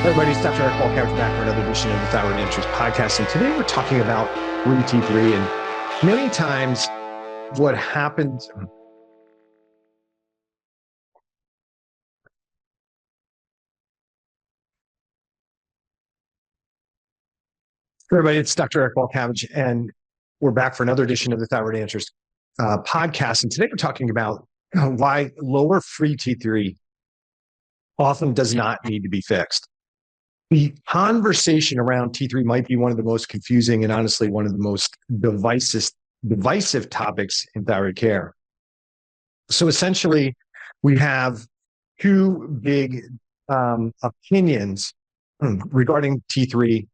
Everybody, it's Dr. Eric Balcavage back for another edition of the Thyroid Interest Podcast. And today we're talking about free T3. And many times what happens... Everybody, it's Dr. Eric Balcavage, and we're back for another edition of the Thyroid Interest Podcast. And today we're talking about why lower free T3 often does not need to be fixed. The conversation around T3 might be one of the most confusing and honestly one of the most divisive topics in thyroid care. So essentially, we have two big opinions regarding T3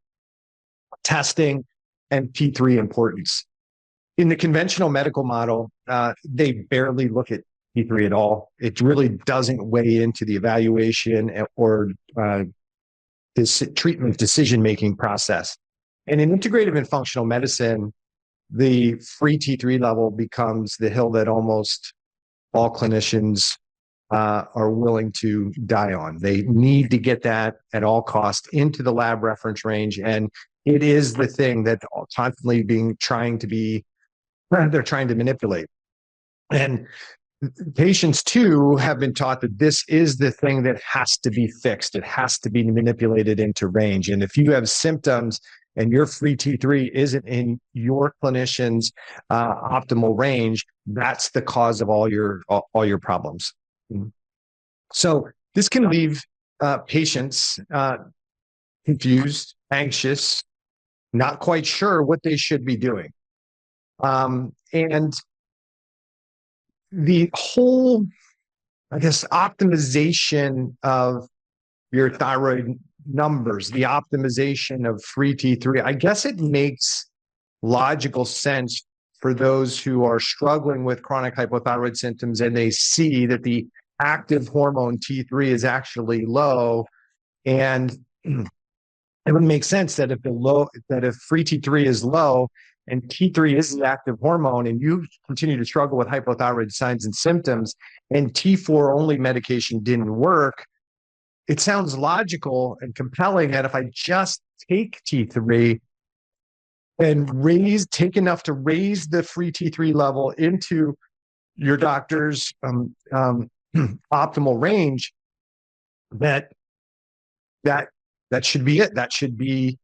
testing and T3 importance. In the conventional medical model, they barely look at T3 at all. It really doesn't weigh into the evaluation or this treatment decision-making process. And in integrative and functional medicine, the free T3 level becomes the hill that almost all clinicians are willing to die on. They need to get that at all costs into the lab reference range. And it is the thing that constantly they're trying to manipulate. And patients too have been taught that this is the thing that has to be fixed. It has to be manipulated into range. And if you have symptoms and your free T3 isn't in your clinician's optimal range, that's the cause of all your problems. So this can leave patients confused, anxious, not quite sure what they should be doing. And the whole, optimization of your thyroid numbers, the optimization of free T3, I guess it makes logical sense for those who are struggling with chronic hypothyroid symptoms and they see that the active hormone T3 is actually low. And it would make sense that if free T3 is low, and T3 is the active hormone, and you continue to struggle with hypothyroid signs and symptoms, and T4 only medication didn't work, it sounds logical and compelling that if I just take T3 and take enough to raise the free T3 level into your doctor's optimal range, that should be it. That should be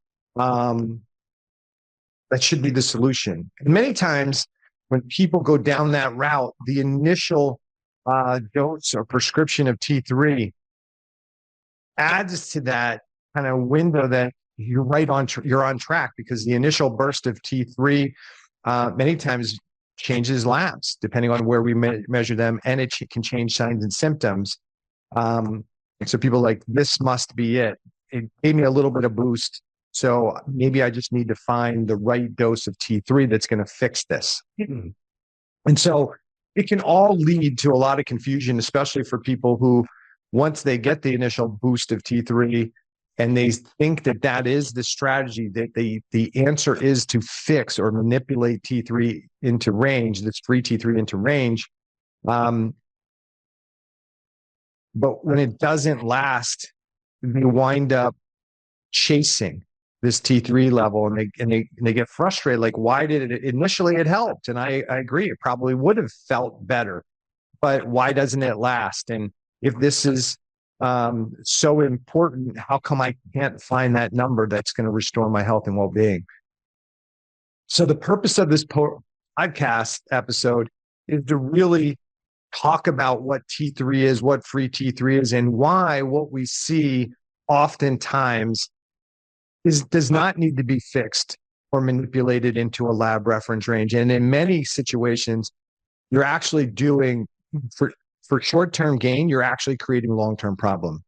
the solution. And many times when people go down that route, the initial dose or prescription of T3 adds to that kind of window that you're you're on track, because the initial burst of T3 many times changes labs depending on where we measure them, and it can change signs and symptoms. And so people are like, this must be it. It gave me a little bit of boost. So maybe I just need to find the right dose of T3 that's going to fix this. And so it can all lead to a lot of confusion, especially for people who, once they get the initial boost of T3 and they think that that is the strategy, that the answer is to fix or manipulate T3 into range, this free T3 into range. But when it doesn't last, they wind up chasing this T3 level, and they get frustrated. Like, why did it initially? It helped, and I agree, it probably would have felt better, but why doesn't it last? And if this is so important, how come I can't find that number that's going to restore my health and well-being? So the purpose of this podcast episode is to really talk about what T3 is, what free T3 is, and why what we see oftentimes does not need to be fixed or manipulated into a lab reference range. And in many situations, you're actually doing, for short-term gain, you're actually creating long-term problem.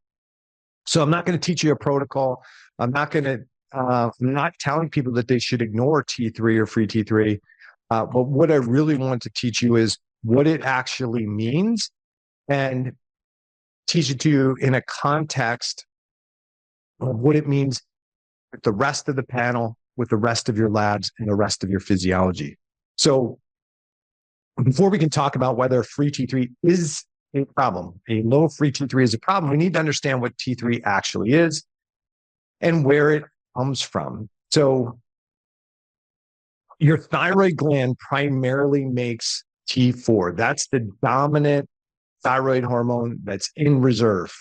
So I'm not going to teach you a protocol. I'm not telling people that they should ignore T3 or free T3. But what I really want to teach you is what it actually means, and teach it to you in a context of what it means with the rest of the panel, with the rest of your labs, and the rest of your physiology. So before we can talk about whether free T3 is a problem, a low free T3 is a problem, we need to understand what T3 actually is. and where it comes from. So your thyroid gland primarily makes T4. That's the dominant thyroid hormone that's in reserve.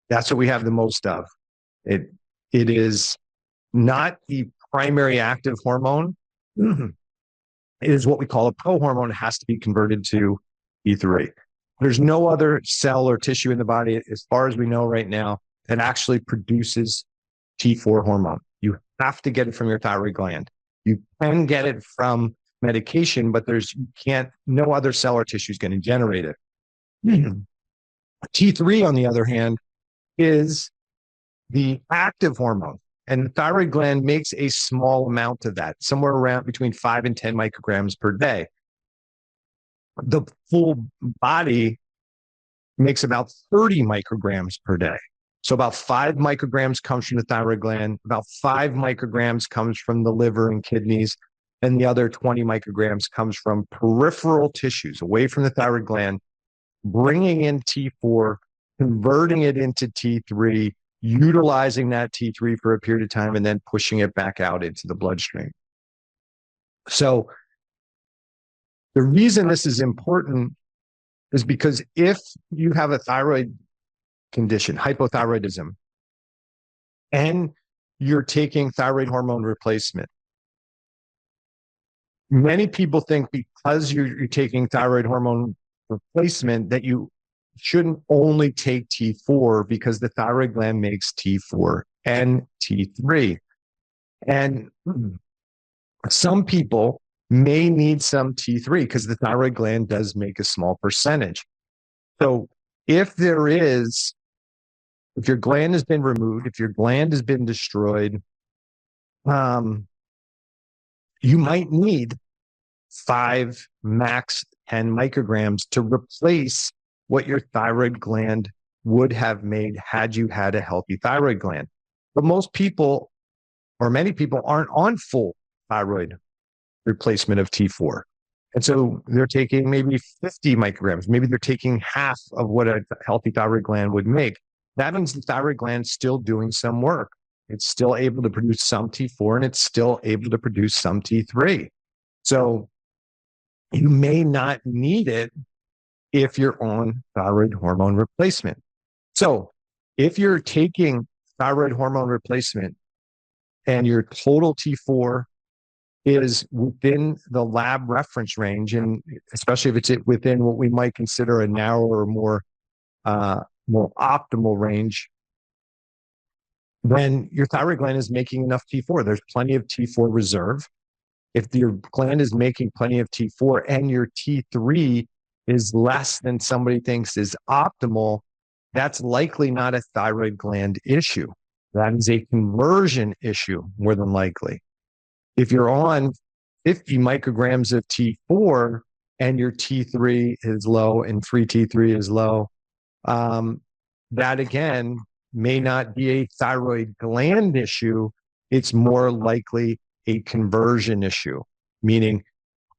That's what we have the most of. It is not the primary active hormone. It is what we call a prohormone. It has to be converted to T3. There's no other cell or tissue in the body, as far as we know right now, that actually produces T4 hormone. You have to get it from your thyroid gland. You can get it from medication, but no other cell or tissue is going to generate it. T3, on the other hand, is the active hormone. And the thyroid gland makes a small amount of that, somewhere around between 5 and 10 micrograms per day. The full body makes about 30 micrograms per day. So about 5 micrograms comes from the thyroid gland, about 5 micrograms comes from the liver and kidneys, and the other 20 micrograms comes from peripheral tissues away from the thyroid gland, bringing in T4, converting it into T3, utilizing that T3 for a period of time, and then pushing it back out into the bloodstream. So the reason this is important is because if you have a thyroid condition, hypothyroidism, and you're taking thyroid hormone replacement, many people think because you're taking thyroid hormone replacement that you shouldn't only take T4 because the thyroid gland makes T4 and T3. And some people may need some T3 because the thyroid gland does make a small percentage. So if your gland has been removed, if your gland has been destroyed, you might need 5, max 10 micrograms to replace what your thyroid gland would have made had you had a healthy thyroid gland. But most people, or many people, aren't on full thyroid replacement of T4. And so they're taking maybe 50 micrograms. Maybe they're taking half of what a healthy thyroid gland would make. That means the thyroid gland's still doing some work. It's still able to produce some T4 and it's still able to produce some T3. So you may not need it if you're on thyroid hormone replacement. So if you're taking thyroid hormone replacement and your total T4 is within the lab reference range, and especially if it's within what we might consider a narrower, more optimal range, then your thyroid gland is making enough T4. There's plenty of T4 reserve. If your gland is making plenty of T4 and your T3 is less than somebody thinks is optimal, that's likely not a thyroid gland issue. That is a conversion issue, more than likely. If you're on 50 micrograms of T4 and your T3 is low and free T3 is low, that again may not be a thyroid gland issue. It's more likely a conversion issue, meaning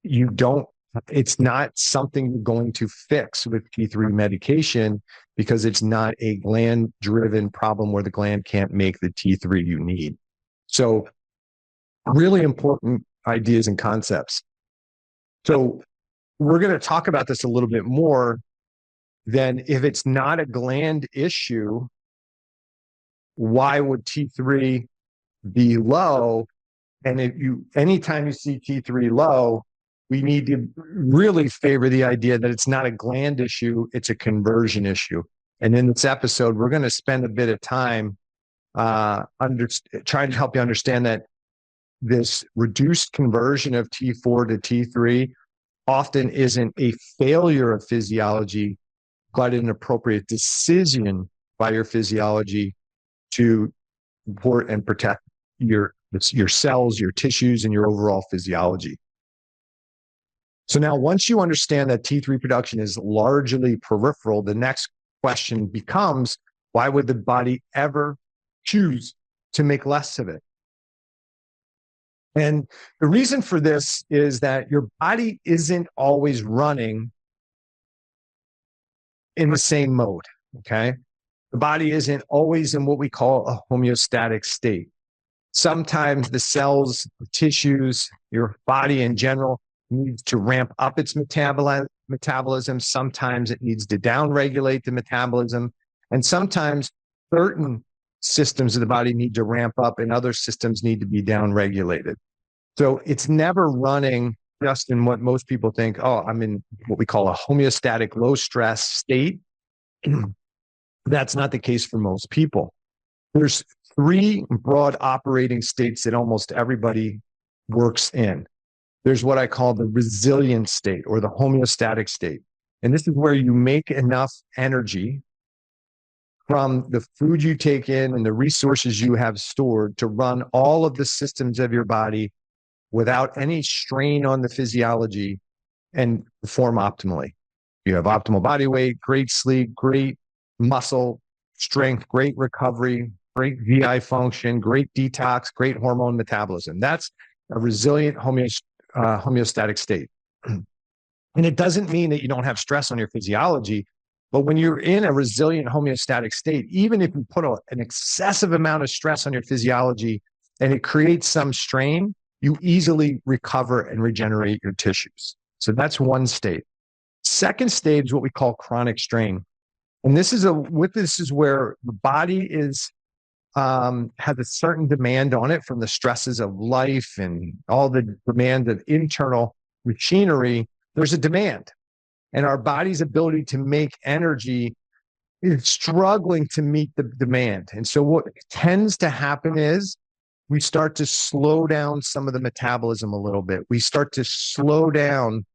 it's not something you're going to fix with T3 medication because it's not a gland-driven problem where the gland can't make the T3 you need. So really important ideas and concepts. So we're going to talk about this a little bit more. Then if it's not a gland issue, why would T3 be low? And anytime you see T3 low, we need to really favor the idea that it's not a gland issue, it's a conversion issue. And in this episode, we're going to spend a bit of time trying to help you understand that this reduced conversion of T4 to T3 often isn't a failure of physiology, but an appropriate decision by your physiology to support and protect your cells, your tissues, and your overall physiology. So now, once you understand that T3 production is largely peripheral, the next question becomes, why would the body ever choose to make less of it? And the reason for this is that your body isn't always running in the same mode, okay? the body isn't always in what we call a homeostatic state. Sometimes the cells, the tissues, your body in general needs to ramp up its metabolism. Sometimes it needs to downregulate the metabolism. And sometimes certain systems of the body need to ramp up and other systems need to be downregulated. So it's never running just in what most people think, oh, I'm in what we call a homeostatic low stress state. That's not the case for most people. There's three broad operating states that almost everybody works in. There's what I call the resilient state or the homeostatic state. And this is where you make enough energy from the food you take in and the resources you have stored to run all of the systems of your body without any strain on the physiology and perform optimally. You have optimal body weight, great sleep, great muscle strength, great recovery, great VI function, great detox, great hormone metabolism. That's a resilient homeostatic state. And it doesn't mean that you don't have stress on your physiology, but when you're in a resilient homeostatic state, even if you put an excessive amount of stress on your physiology and it creates some strain, you easily recover and regenerate your tissues. So that's one state. Second state is what we call chronic strain. And this is where the body has a certain demand on it from the stresses of life and all the demand of internal machinery. There's a demand, and our body's ability to make energy is struggling to meet the demand. And so what tends to happen is we start to slow down some of the metabolism a little bit. We start to slow down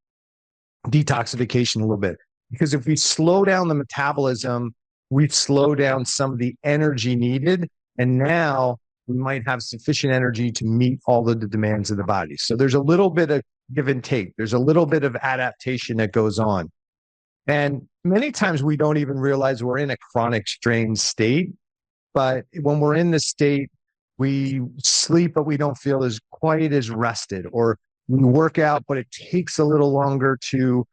detoxification a little bit. Because if we slow down the metabolism, we slow down some of the energy needed. And now we might have sufficient energy to meet all of the demands of the body. So there's a little bit of give and take. There's a little bit of adaptation that goes on. And many times we don't even realize we're in a chronic strain state. But when we're in this state, we sleep, but we don't feel quite as rested, or we work out, but it takes a little longer to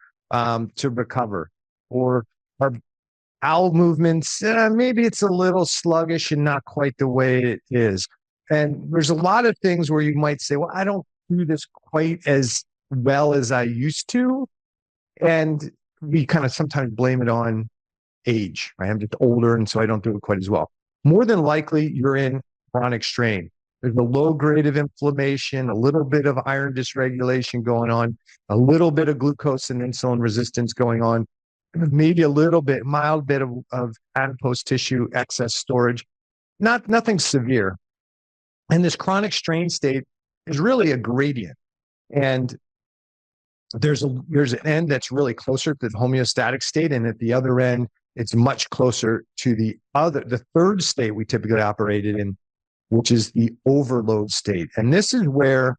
recover, or our bowel movements, maybe it's a little sluggish and not quite the way it is. And there's a lot of things where you might say, well, I don't do this quite as well as I used to. And we kind of sometimes blame it on age, right? I'm just older, and so I don't do it quite as well. More than likely, you're in chronic strain. There's a low grade of inflammation, a little bit of iron dysregulation going on, a little bit of glucose and insulin resistance going on, maybe a mild bit of adipose tissue excess storage, nothing severe. And this chronic strain state is really a gradient. And there's an end that's really closer to the homeostatic state, and at the other end, it's much closer to the third state we typically operated in, which is the overload state. And this is where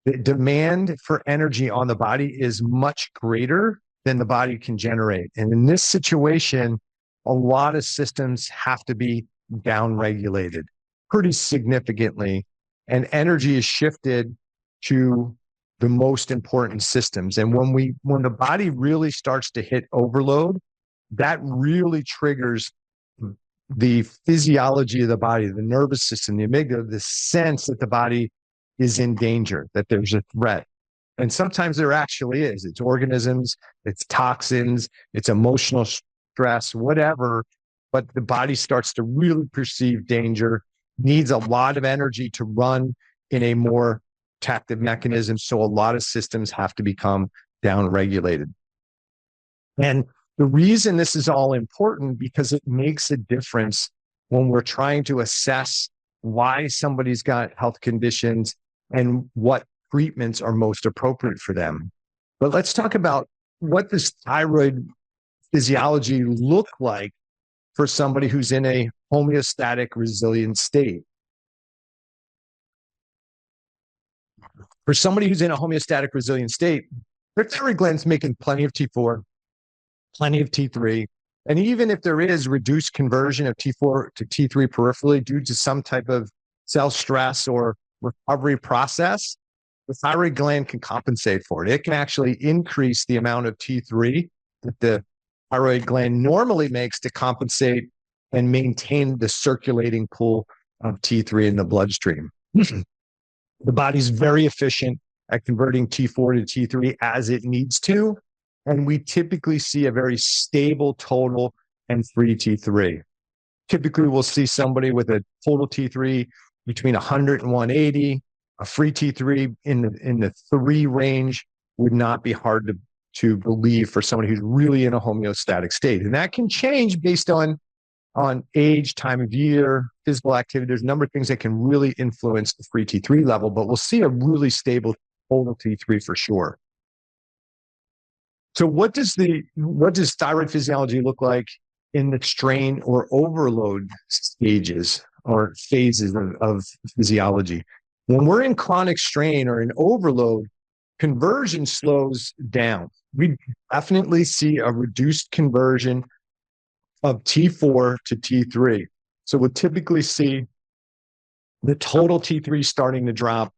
the demand for energy on the body is much greater than the body can generate. And in this situation, a lot of systems have to be downregulated pretty significantly, and energy is shifted to the most important systems. And when the body really starts to hit overload, that really triggers the physiology of the body, the nervous system, the amygdala, the sense that the body is in danger, that there's a threat. And sometimes there actually is. It's organisms, it's toxins, it's emotional stress, whatever. But the body starts to really perceive danger, needs a lot of energy to run in a more protective mechanism. So a lot of systems have to become downregulated. And the reason this is all important, because it makes a difference when we're trying to assess why somebody's got health conditions and what treatments are most appropriate for them. But let's talk about what this thyroid physiology look like for somebody who's in a homeostatic resilient state. For somebody who's in a homeostatic resilient state, their thyroid gland's making plenty of T4, plenty of T3. And even if there is reduced conversion of T4 to T3 peripherally due to some type of cell stress or recovery process, the thyroid gland can compensate for it. It can actually increase the amount of T3 that the thyroid gland normally makes to compensate and maintain the circulating pool of T3 in the bloodstream. The body's very efficient at converting T4 to T3 as it needs to, and we typically see a very stable total and free T3. Typically, we'll see somebody with a total T3 between 100 and 180. A free T3 in the 3 range would not be hard to believe for somebody who's really in a homeostatic state. And that can change based on age, time of year, physical activity. There's a number of things that can really influence the free T3 level, but we'll see a really stable total T3 for sure. So what does thyroid physiology look like in the strain or overload stages or phases of physiology? When we're in chronic strain or in overload, conversion slows down. We definitely see a reduced conversion of T4 to T3. So we'll typically see the total T3 starting to drop,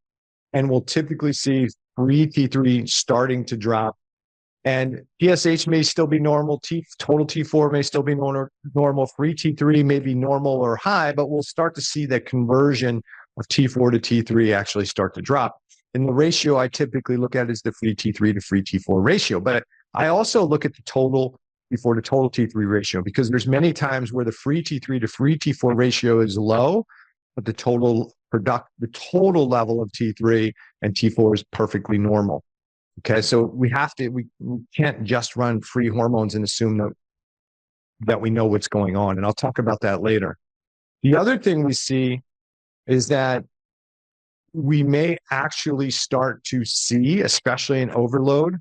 and we'll typically see free T3 starting to drop. And PSH may still be normal, total T4 may still be normal, free T3 may be normal or high, but we'll start to see that conversion of T4 to T3 actually start to drop. And the ratio I typically look at is the free T3 to free T4 ratio. But I also look at the total T4 to total T3 ratio, because there's many times where the free T3 to free T4 ratio is low, but the total level of T3 and T4 is perfectly normal. Okay, so we can't just run free hormones and assume that we know what's going on. And I'll talk about that later. The other thing we see is that we may actually start to see, especially in overload,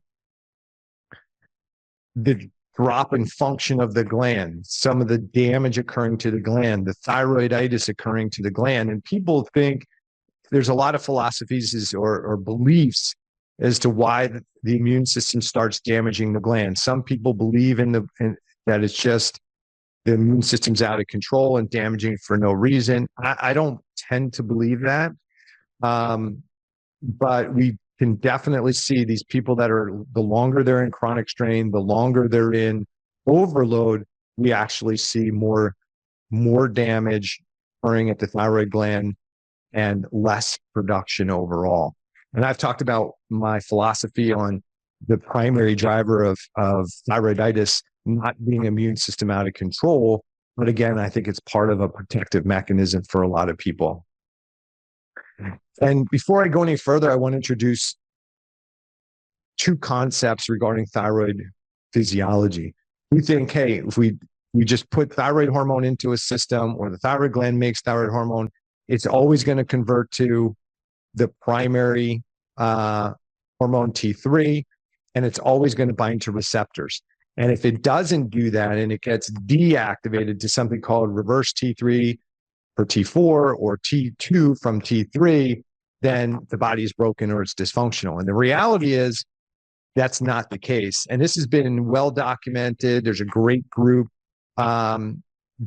the drop in function of the gland, some of the damage occurring to the gland, the thyroiditis occurring to the gland. And people think there's a lot of philosophies or beliefs as to why the immune system starts damaging the gland. Some people believe that it's just the immune system's out of control and damaging for no reason. I don't tend to believe that. But we can definitely see these people that are, the longer they're in chronic strain, the longer they're in overload, we actually see more damage occurring at the thyroid gland and less production overall. And I've talked about my philosophy on the primary driver of thyroiditis not being immune system out of control. But again, I think it's part of a protective mechanism for a lot of people. And before I go any further, I want to introduce 2 concepts regarding thyroid physiology. We think, hey, if we just put thyroid hormone into a system, or the thyroid gland makes thyroid hormone, it's always going to convert to the primary hormone T3, and it's always going to bind to receptors. And if it doesn't do that and it gets deactivated to something called reverse T3 for T4 or T2 from T3, then the body is broken or it's dysfunctional. And the reality is that's not the case. And this has been well documented. There's a great group,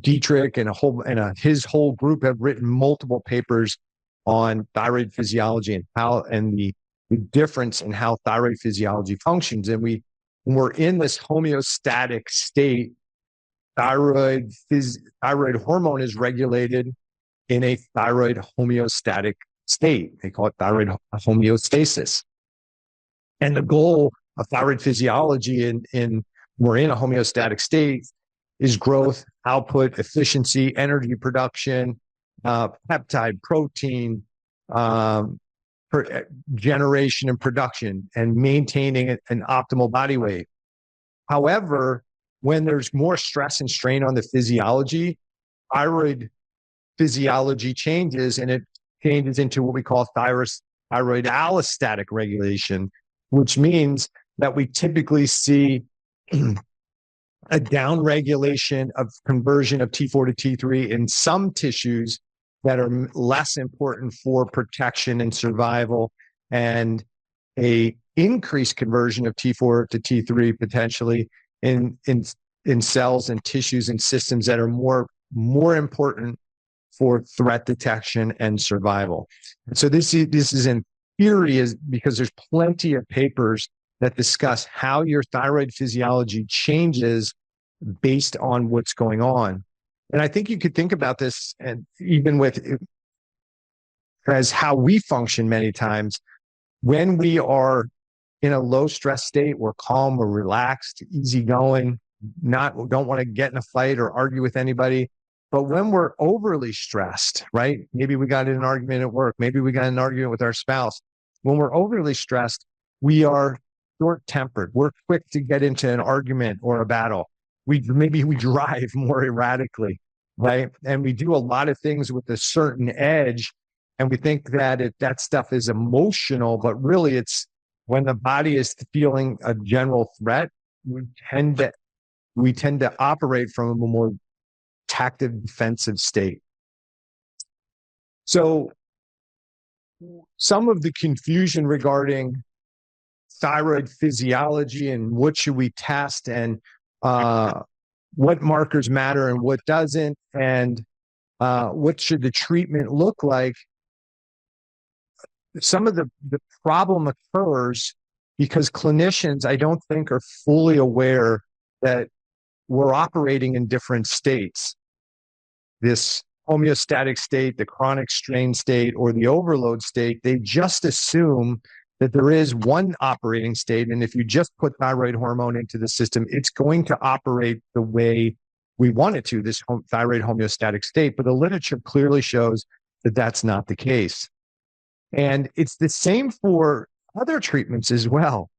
Dietrich and his whole group have written multiple papers on thyroid physiology and the difference in how thyroid physiology functions. And when we're in this homeostatic state, thyroid hormone is regulated in a thyroid homeostatic state. They call it thyroid homeostasis. And the goal of thyroid physiology we're in a homeostatic state is growth, output, efficiency, energy production, peptide, protein, generation and production, and maintaining an optimal body weight. However, when there's more stress and strain on the physiology, thyroid physiology changes, and it changes into what we call thyroid allostatic regulation, which means that we typically see a downregulation of conversion of T4 to T3 in some tissues that are less important for protection and survival, and a increased conversion of T4 to T3 potentially in cells and tissues and systems that are more important for threat detection and survival. And so this is in theory, is because there's plenty of papers that discuss how your thyroid physiology changes based on what's going on. And I think you could think about this, and even with as how we function many times when we are in a low stress state, we're calm, we're relaxed, easygoing, don't want to get in a fight or argue with anybody. But when we're overly stressed, right? Maybe we got in an argument at work, maybe we got in an argument with our spouse. When we're overly stressed, we are short-tempered. We're quick to get into an argument or a battle. Maybe we drive more erratically, right? And we do a lot of things with a certain edge, and we think that that stuff is emotional, but really it's when the body is feeling a general threat, we tend to operate from a more tactive defensive state. So some of the confusion regarding thyroid physiology and what should we test and what markers matter and what doesn't, and what should the treatment look like. Some of the problem occurs because clinicians, I don't think, are fully aware that we're operating in different states. This homeostatic state, the chronic strain state, or the overload state, they just assume that there is one operating state. And if you just put thyroid hormone into the system, it's going to operate the way we want it to, this thyroid homeostatic state. But the literature clearly shows that that's not the case. And it's the same for other treatments as well.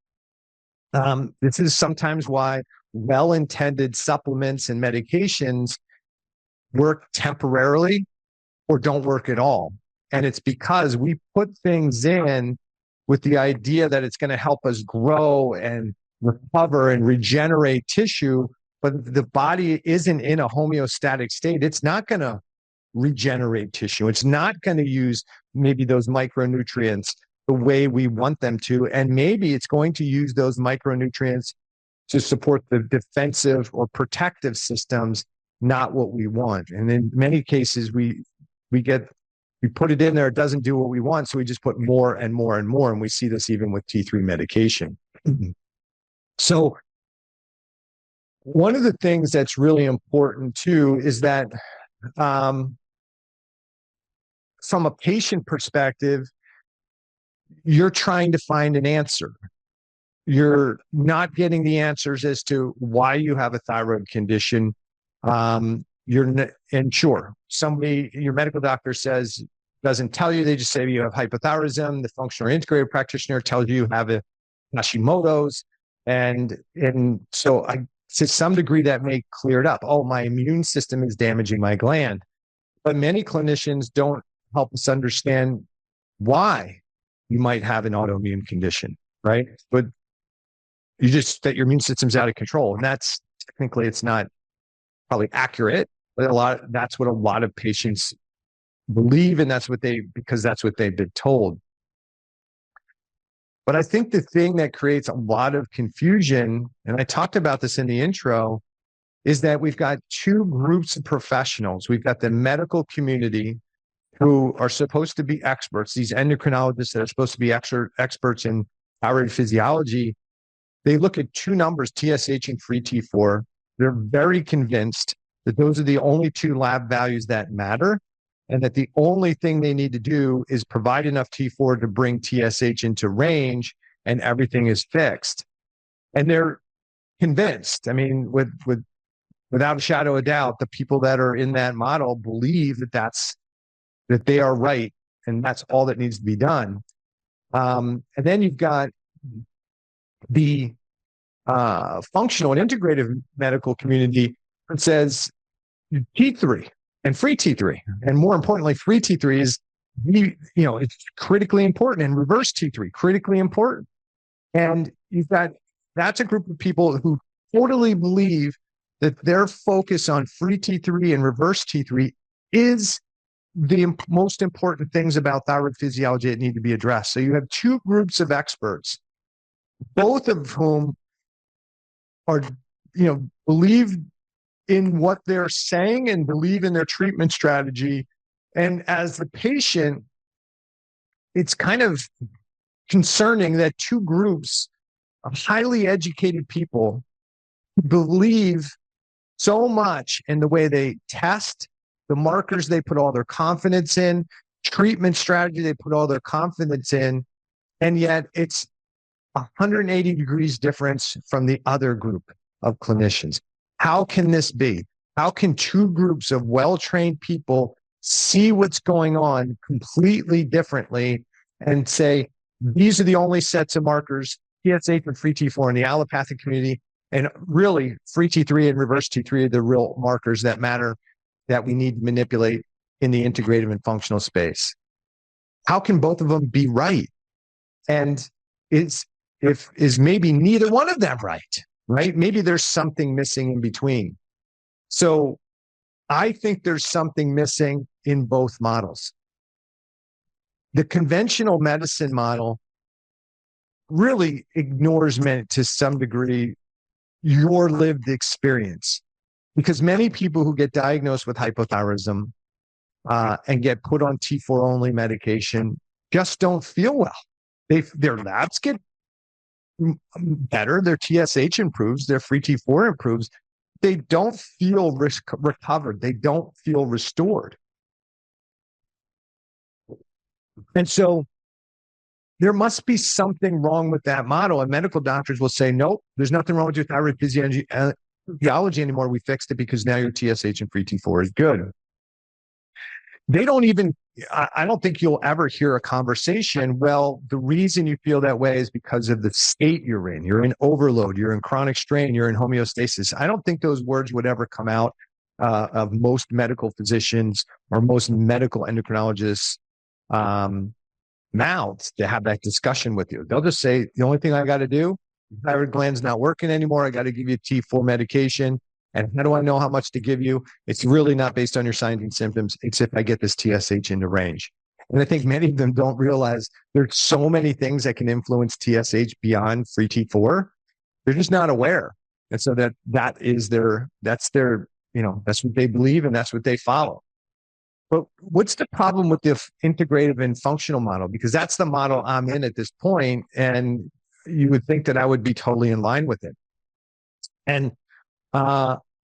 This is sometimes why well-intended supplements and medications work temporarily or don't work at all. And it's because we put things in with the idea that it's going to help us grow and recover and regenerate tissue, but the body isn't in a homeostatic state. It's not going to regenerate tissue. It's not going to use maybe those micronutrients the way we want them to. And maybe it's going to use those micronutrients to support the defensive or protective systems, not what we want. And in many cases, we put it in there, it doesn't do what we want. So we just put more and more and more. And we see this even with T3 medication. So one of the things that's really important too is that from a patient perspective, you're trying to find an answer. You're not getting the answers as to why you have a thyroid condition. And sure, your medical doctor doesn't tell you, they just say you have hypothyroidism. The functional or integrative practitioner tells you have a Hashimoto's. And so to some degree that may clear it up. Oh, my immune system is damaging my gland. But many clinicians don't help us understand why you might have an autoimmune condition, right? But that your immune system's out of control. And that's technically, it's not probably accurate, but that's what a lot of patients believe. And because that's what they've been told. But I think the thing that creates a lot of confusion, and I talked about this in the intro, is that we've got two groups of professionals. We've got the medical community who are supposed to be experts, these endocrinologists that are supposed to be experts in thyroid physiology. They look at two numbers, TSH and free T4. They're very convinced that those are the only two lab values that matter, and that the only thing they need to do is provide enough T4 to bring TSH into range, and everything is fixed. And they're convinced. I mean, without a shadow of doubt, the people that are in that model believe that they are right, and that's all that needs to be done. And then you've got the functional and integrative medical community that says T3 and free T3, and more importantly, free T3 is it's critically important, and reverse T3 critically important. And that's a group of people who totally believe that their focus on free T3 and reverse T3 is the most important things about thyroid physiology that need to be addressed. So you have two groups of experts, both of whom are, believe in what they're saying and believe in their treatment strategy. And as the patient, it's kind of concerning that two groups of highly educated people believe so much in the way they test, the markers they put all their confidence in, treatment strategy they put all their confidence in, and yet it's 180 degrees difference from the other group of clinicians. How can this be? How can two groups of well-trained people see what's going on completely differently and say, these are the only sets of markers, TSH and free T4 in the allopathic community, and really free T3 and reverse T3 are the real markers that matter that we need to manipulate in the integrative and functional space? How can both of them be right? And is maybe neither one of them right? Maybe there's something missing in between. So I think there's something missing in both models. The conventional medicine model really ignores to some degree your lived experience, because many people who get diagnosed with hypothyroidism and get put on T4 only medication just don't feel well. Their labs get better, their TSH improves, their free T4 improves. They don't feel recovered. They don't feel restored. And so there must be something wrong with that model. And medical doctors will say, nope, there's nothing wrong with your thyroid physiology anymore. We fixed it because now your TSH and free T4 is good. They don't even, I don't think you'll ever hear a conversation, well, the reason you feel that way is because of the state you're in. You're in overload, you're in chronic strain, you're in homeostasis. I don't think those words would ever come out of most medical physicians or most medical endocrinologists' mouths to have that discussion with you. They'll just say, the only thing I got to do, thyroid gland's not working anymore. I got to give you T4 medication. And how do I know how much to give you? It's really not based on your signs and symptoms. It's if I get this TSH into range. And I think many of them don't realize there's so many things that can influence TSH beyond free T4. They're just not aware. And so that's their, that's what they believe and that's what they follow. But what's the problem with the integrative and functional model? Because that's the model I'm in at this point, and you would think that I would be totally in line with it. And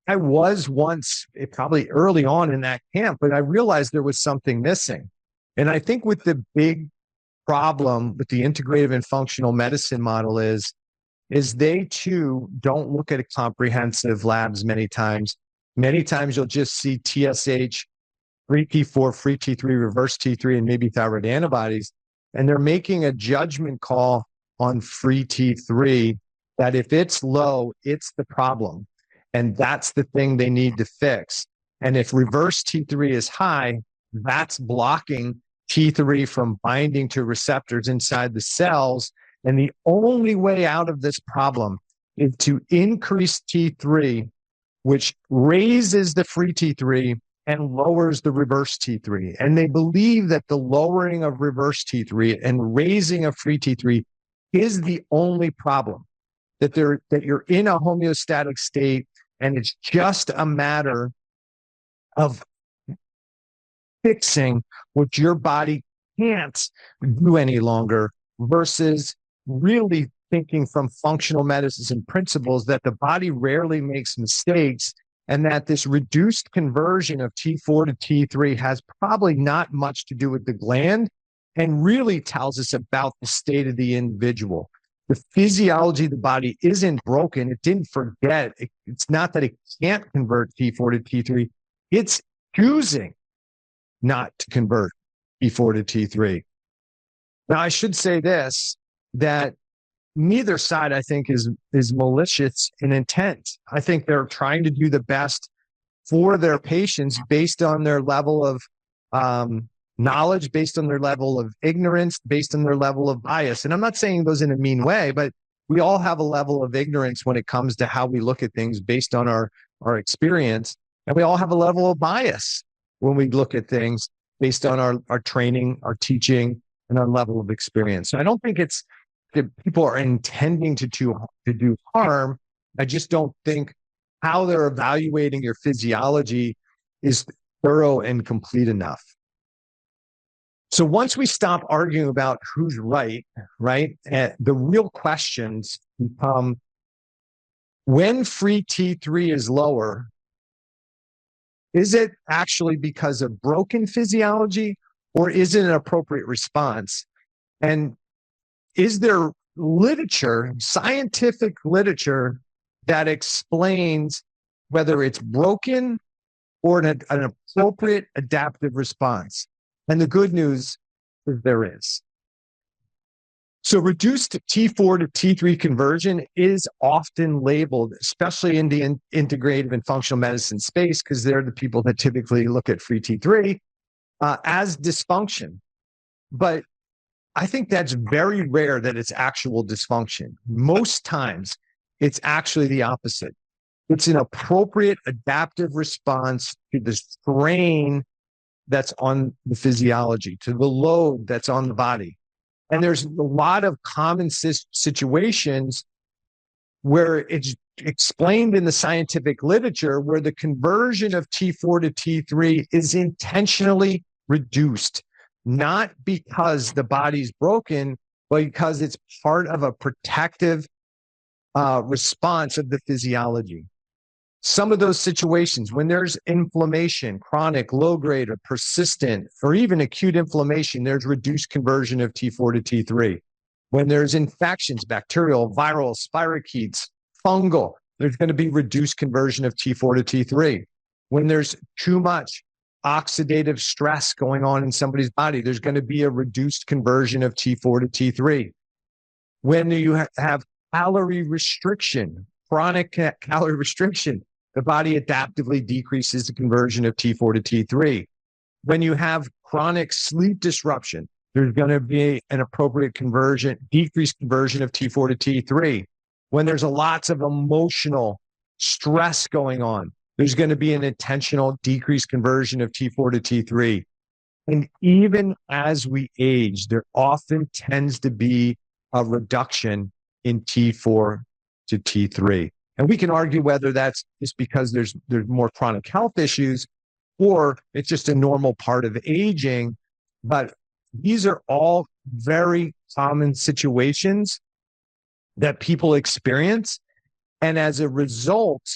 I was once probably early on in that camp, but I realized there was something missing. And I think with the big problem with the integrative and functional medicine model is they too don't look at comprehensive labs many times. Many times you'll just see TSH, free T4, free T3, reverse T3, and maybe thyroid antibodies. And they're making a judgment call on free T3 that if it's low, it's the problem. And that's the thing they need to fix. And if reverse T3 is high, that's blocking T3 from binding to receptors inside the cells. And the only way out of this problem is to increase T3, which raises the free T3 and lowers the reverse T3. And they believe that the lowering of reverse T3 and raising of free T3 is the only problem, that you're in a homeostatic state. And it's just a matter of fixing what your body can't do any longer versus really thinking from functional medicine principles that the body rarely makes mistakes and that this reduced conversion of T4 to T3 has probably not much to do with the gland and really tells us about the state of the individual. The physiology of the body isn't broken. It didn't forget. It's not that it can't convert T4 to T3. It's choosing not to convert T4 to T3. Now, I should say this, that neither side, I think, is malicious in intent. I think they're trying to do the best for their patients based on their level of knowledge, based on their level of ignorance, based on their level of bias. And I'm not saying those in a mean way, but we all have a level of ignorance when it comes to how we look at things based on our experience. And we all have a level of bias when we look at things based on our training, our teaching, and our level of experience. So I don't think it's that people are intending to do harm. I just don't think how they're evaluating your physiology is thorough and complete enough. So once we stop arguing about who's right, the real questions become, when free T3 is lower, Is it actually because of broken physiology, or is it an appropriate response? And is there literature, scientific literature, that explains whether it's broken or an appropriate adaptive response? And the good news is there is. So reduced T4 to T3 conversion is often labeled, especially in the integrative and functional medicine space, because they're the people that typically look at free T3 as dysfunction. But I think that's very rare that it's actual dysfunction. Most times, it's actually the opposite. It's an appropriate adaptive response to the strain that's on the physiology, to the load that's on the body. And there's a lot of common situations where it's explained in the scientific literature where the conversion of T4 to T3 is intentionally reduced, not because the body's broken, but because it's part of a protective response of the physiology. Some of those situations, when there's inflammation, chronic, low-grade, or persistent, or even acute inflammation, there's reduced conversion of T4 to T3. When there's infections, bacterial, viral, spirochetes, fungal, there's going to be reduced conversion of T4 to T3. When there's too much oxidative stress going on in somebody's body, there's going to be a reduced conversion of T4 to T3. When you have calorie restriction, chronic calorie restriction, the body adaptively decreases the conversion of T4 to T3. When you have chronic sleep disruption, there's going to be an appropriate conversion, decreased conversion of T4 to T3. When there's lots of emotional stress going on, there's going to be an intentional decreased conversion of T4 to T3. And even as we age, there often tends to be a reduction in T4 to T3. And we can argue whether that's just because there's more chronic health issues or it's just a normal part of aging. But these are all very common situations that people experience. And as a result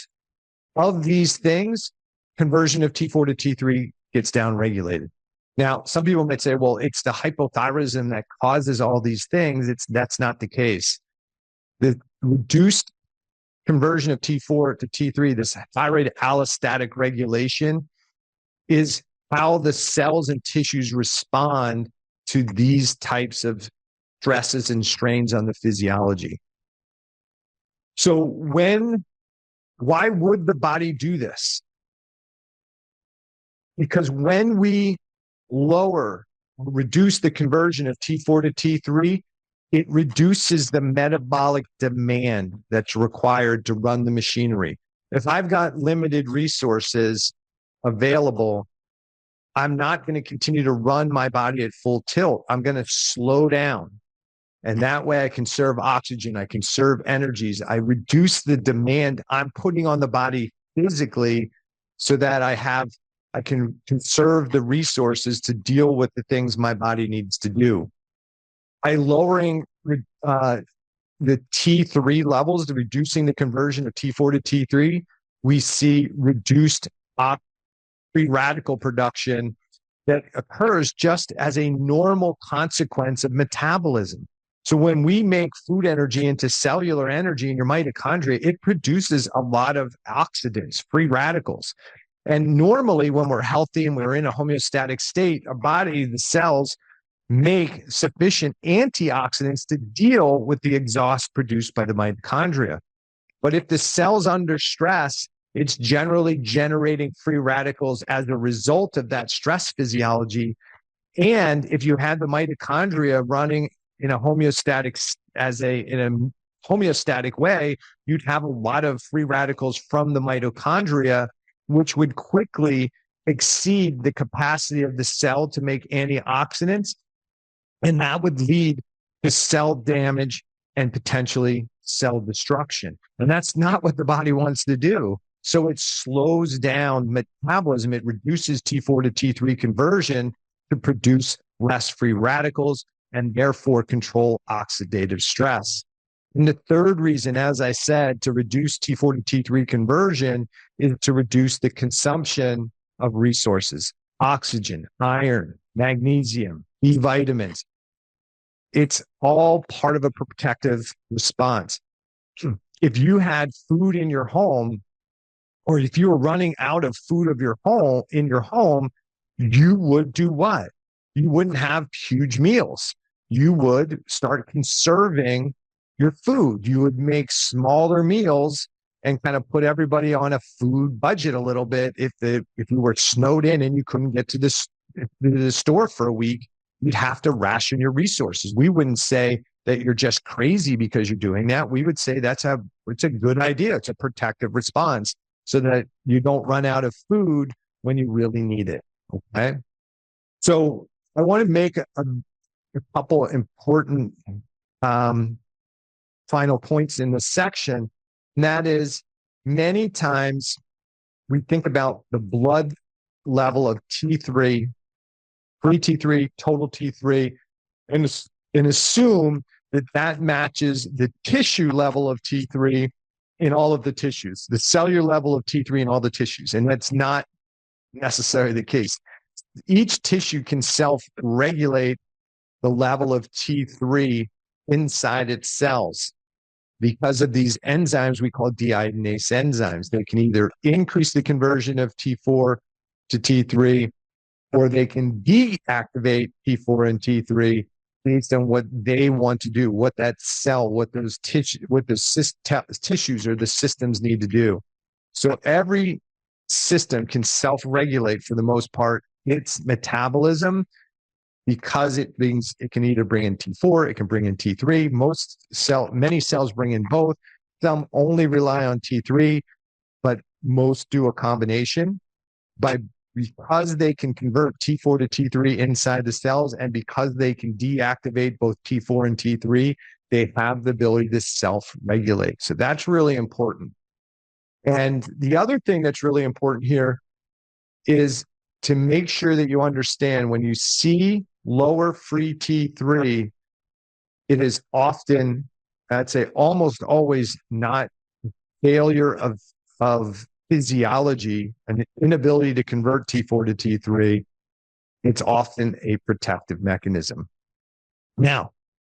of these things, conversion of T4 to T3 gets downregulated. Now, some people might say, well, it's the hypothyroidism that causes all these things. That's not the case. The reduced conversion of T4 to T3, this thyroid allostatic regulation, is how the cells and tissues respond to these types of stresses and strains on the physiology. So why would the body do this? Because when we reduce the conversion of T4 to T3, it reduces the metabolic demand that's required to run the machinery. If I've got limited resources available, I'm not going to continue to run my body at full tilt. I'm going to slow down. And that way I conserve oxygen, I conserve energies, I reduce the demand I'm putting on the body physically so that I can conserve the resources to deal with the things my body needs to do. By lowering the T3 levels, reducing the conversion of T4 to T3, we see reduced free radical production that occurs just as a normal consequence of metabolism. So when we make food energy into cellular energy in your mitochondria, it produces a lot of oxidants, free radicals. And normally when we're healthy and we're in a homeostatic state, our body, the cells, make sufficient antioxidants to deal with the exhaust produced by the mitochondria. But if the cell's under stress, it's generally generating free radicals as a result of that stress physiology. And if you had the mitochondria running in a homeostatic way, you'd have a lot of free radicals from the mitochondria, which would quickly exceed the capacity of the cell to make antioxidants. And that would lead to cell damage and potentially cell destruction. And that's not what the body wants to do. So it slows down metabolism. It reduces T4 to T3 conversion to produce less free radicals and therefore control oxidative stress. And the third reason, as I said, to reduce T4 to T3 conversion is to reduce the consumption of resources: oxygen, iron, magnesium, B vitamins. It's all part of a protective response. If you had food in your home, or if you were running out of food of your home in your home, you would do what? You wouldn't have huge meals. You would start conserving your food. You would make smaller meals and kind of put everybody on a food budget a little bit. If you were snowed in and you couldn't get to the store for a week, you'd have to ration your resources. We wouldn't say that you're just crazy because you're doing that. We would say it's a good idea. It's a protective response so that you don't run out of food when you really need it. Okay. So I want to make a couple important final points in this section. And that is, many times we think about the blood level of T3, free T3, total T3, and assume that matches the tissue level of T3 in all of the tissues, the cellular level of T3 in all the tissues. And that's not necessarily the case. Each tissue can self-regulate the level of T3 inside its cells because of these enzymes we call deiodinase enzymes. They can either increase the conversion of T4 to T3, or they can deactivate T4 and T3 based on what they want to do, what that cell, what those tissues or the systems need to do. So every system can self-regulate, for the most part, its metabolism, because it can either bring in T4, it can bring in T3. Many cells bring in both. Some only rely on T3, but most do a combination. Because they can convert T4 to T3 inside the cells, and because they can deactivate both T4 and T3, they have the ability to self-regulate. So that's really important. And the other thing that's really important here is to make sure that you understand, when you see lower free T3, it is often, I'd say almost always, not failure of physiology, an inability to convert T4 to T3. It's often a protective mechanism. Now,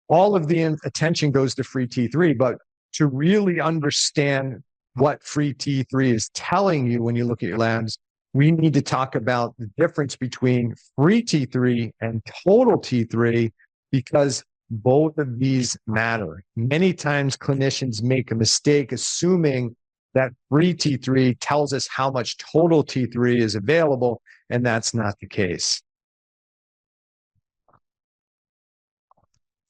all of the attention goes to free T3, but to really understand what free T3 is telling you when you look at your labs, we need to talk about the difference between free T3 and total T3, because both of these matter. Many times clinicians make a mistake assuming that free T3 tells us how much total T3 is available, and that's not the case.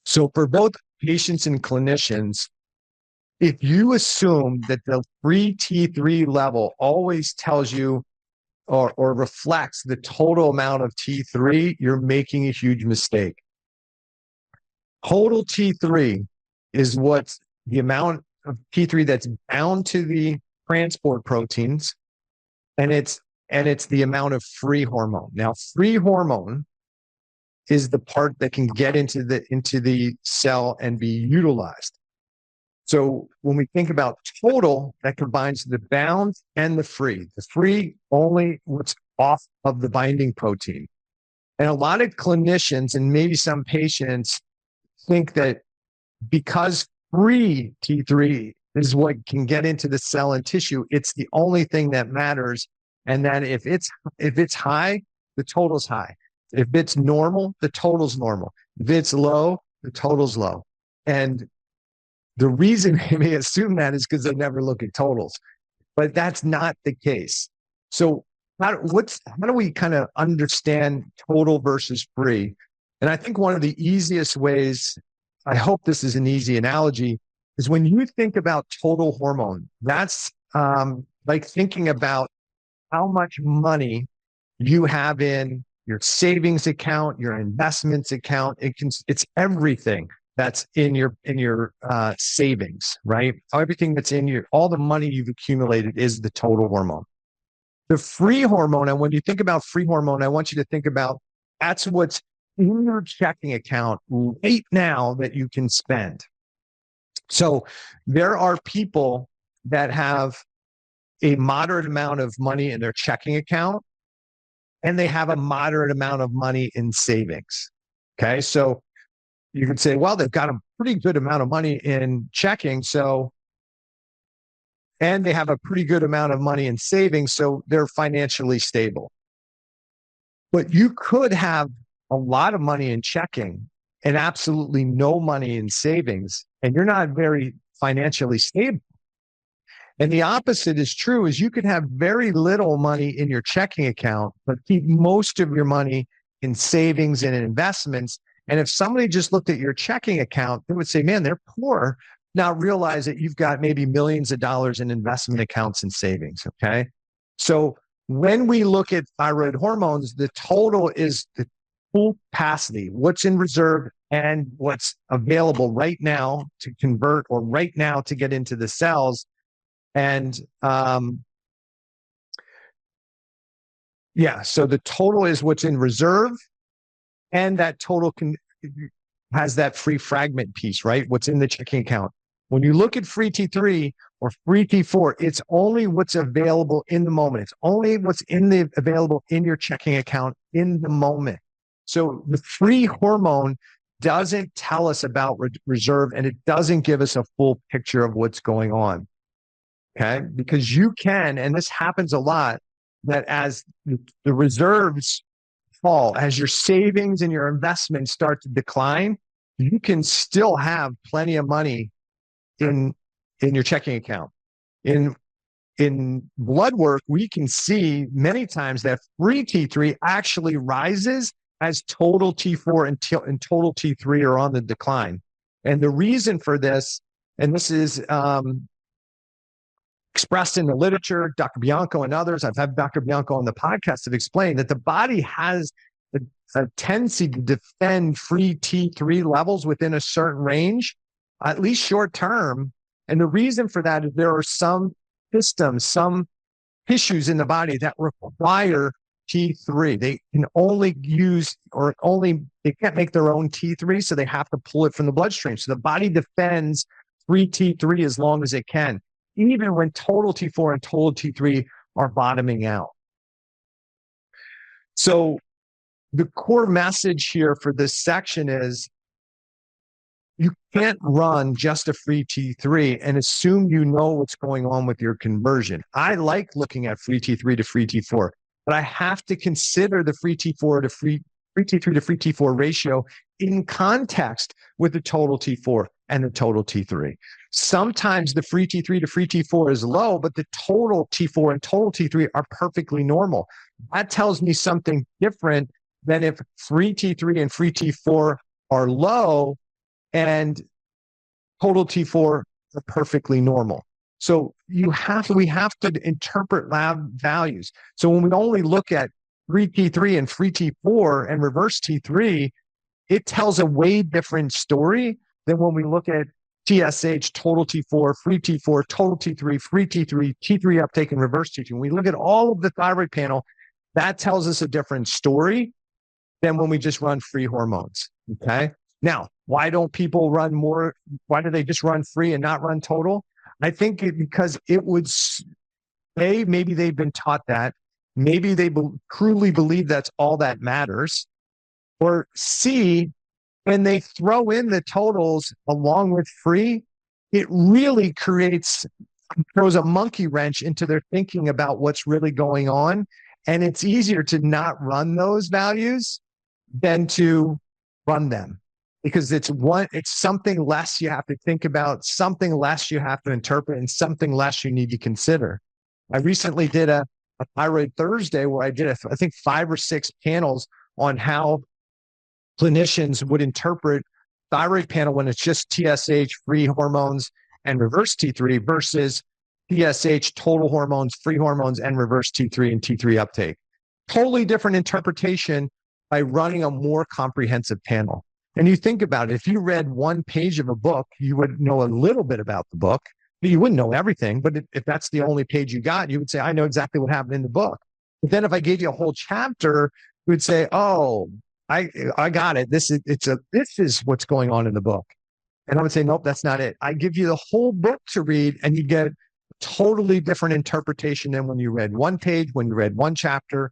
So for both patients and clinicians, if you assume that the free T3 level always tells you or reflects the total amount of T3, you're making a huge mistake. Total T3 is what's the amount of T3 that's bound to the transport proteins, and it's the amount of free hormone. Now, free hormone is the part that can get into the cell and be utilized. So when we think about total, that combines the bound and the free. The free only what's off of the binding protein. And a lot of clinicians and maybe some patients think that because free T3 is what can get into the cell and tissue, it's the only thing that matters. And that if it's high, the total's high. If it's normal, the total's normal. If it's low, the total's low. And the reason they may assume that is because they never look at totals, but that's not the case. So how do we kind of understand total versus free? And I think one of the easiest ways, I hope this is an easy analogy, is when you think about total hormone, that's like thinking about how much money you have in your savings account, your investments account. It's everything that's in your savings, right? Everything that's in all the money you've accumulated is the total hormone. The free hormone, and when you think about free hormone, I want you to think about that's what's in your checking account right now that you can spend. So there are people that have a moderate amount of money in their checking account, and they have a moderate amount of money in savings. Okay. So you could say, well, they've got a pretty good amount of money in checking. And they have a pretty good amount of money in savings. So they're financially stable. But you could have a lot of money in checking and absolutely no money in savings, and you're not very financially stable. And the opposite is true, is you could have very little money in your checking account, but keep most of your money in savings and in investments. And if somebody just looked at your checking account, they would say, man, they're poor. Now realize that you've got maybe millions of dollars in investment accounts and savings. Okay. So when we look at thyroid hormones, the total is the full capacity, what's in reserve and what's available right now to convert or right now to get into the cells. And so the total is what's in reserve, and that total has that free fragment piece, right? What's in the checking account. When you look at free T3 or free T4, it's only what's available in the moment. It's only what's available in your checking account in the moment. So the free hormone doesn't tell us about reserve, and it doesn't give us a full picture of what's going on. Okay, because you can, and this happens a lot, that as the reserves fall, as your savings and your investments start to decline, you can still have plenty of money in your checking account. In blood work, we can see many times that free T3 actually rises as total T4 and total T3 are on the decline. And the reason for this, and this is expressed in the literature, Dr. Bianco and others, I've had Dr. Bianco on the podcast, have explained that the body has a tendency to defend free T3 levels within a certain range, at least short term. And the reason for that is there are some systems, some tissues in the body that require T3. They can only use they can't make their own T3, so they have to pull it from the bloodstream. So the body defends free T3 as long as it can, even when total T4 and total T3 are bottoming out. So the core message here for this section is you can't run just a free T3 and assume you know what's going on with your conversion. I like looking at free T3 to free T4, but I have to consider the free T4 to free T3 to free T4 ratio in context with the total T4 and the total T3. Sometimes the free T3 to free T4 is low, but the total T4 and total T3 are perfectly normal. That tells me something different than if free T3 and free T4 are low and total T4 are perfectly normal. So we have to interpret lab values. So when we only look at free T3 and free T4 and reverse T3, it tells a way different story than when we look at TSH, total T4, free T4, total T3, free T3, T3 uptake, and reverse T3. When we look at all of the thyroid panel, that tells us a different story than when we just run free hormones. Okay. Now, why don't people run more? Why do they just run free and not run total? I think because it would, maybe they've been taught that. Maybe they truly believe that's all that matters. Or C, when they throw in the totals along with free, it really throws a monkey wrench into their thinking about what's really going on. And it's easier to not run those values than to run them, because it's something less you have to think about, something less you have to interpret, and something less you need to consider. I recently did a Thyroid Thursday where I did, I think, 5 or 6 panels on how clinicians would interpret thyroid panel when it's just TSH, free hormones, and reverse T3 versus TSH, total hormones, free hormones, and reverse T3 and T3 uptake. Totally different interpretation by running a more comprehensive panel. And you think about it, if you read one page of a book, you would know a little bit about the book, but you wouldn't know everything. But if that's the only page you got, you would say, I know exactly what happened in the book. But then if I gave you a whole chapter, you would say, oh, I got it. This is what's going on in the book. And I would say, nope, that's not it. I give you the whole book to read, and you get a totally different interpretation than when you read one page, when you read one chapter.